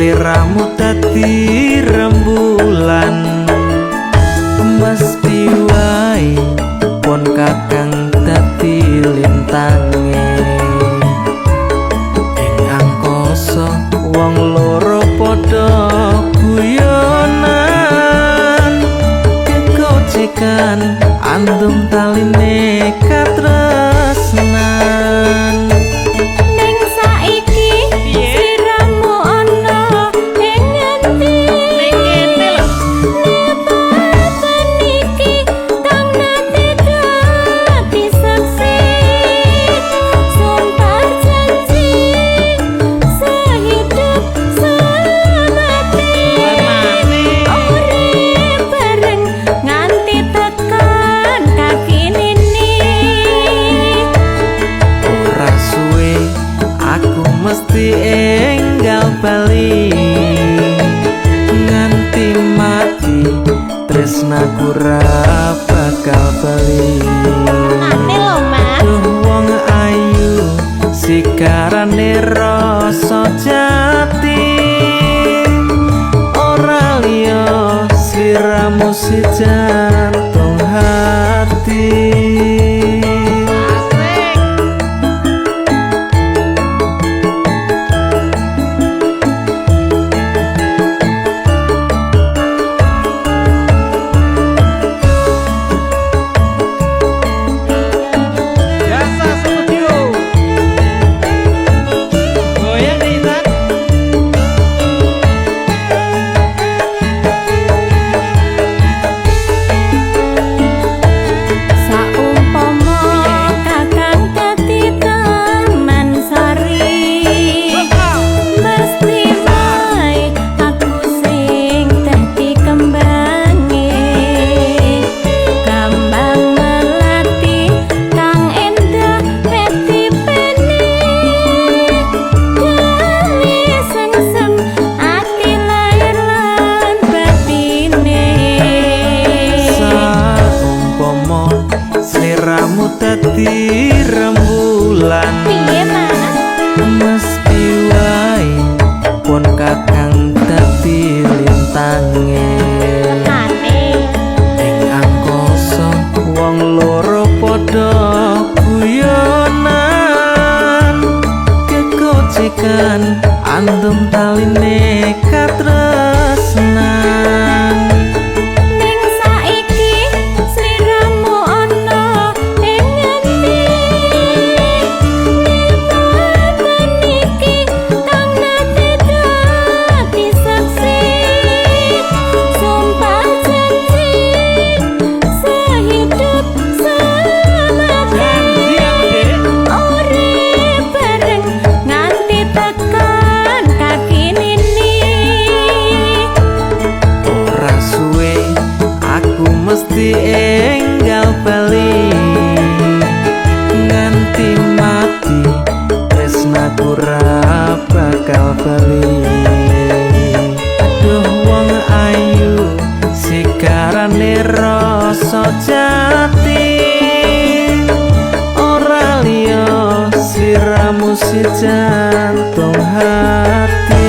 sliramu dadi rembulan, mesti wae pon kakang dadi lintange. Ing angkasa wong loro padha guyonan, kegocekan andum taline katresnan. Ning saiki sliramu ana ing ngendi? Ning kene lho. Nepapan iki kang nate dadi saksi, sumpah janji sehidup semati. Urip bareng nganti tekan kaki nini. Ora suwe aku mesti enggal bali, nganti mati tresnaku ra bakal bali. Ane lho, Mas. Duh wong ayu sikarane rasa jati, ora liya sliramu si jantung hati. Saumpama kakang dadi taman sari, mesti wae aku sing dadi kembange. Kambang melati kang endah petipene, gawe sengsem ati lair lan batine. Saumpama sliramu dadi rembulan, Piye, Mas? mesti wae pon kakang dadi lintange. Ane Ing angkasa wong loro padha guyonan, kegocekan andum taline katresnan. ning saiki sliramu ana ing ngendi? Nepapan iki kang nate dadi saksi, sumpah janji sehidup semati. Urip bareng nganti tekan kaki nini. Ora suwe aku mesti enggal bali, nganti mati tresnaku ra bakal bali. Aduh wong ayu sikarane rasa jati, ora liya sliramu si jantung hati.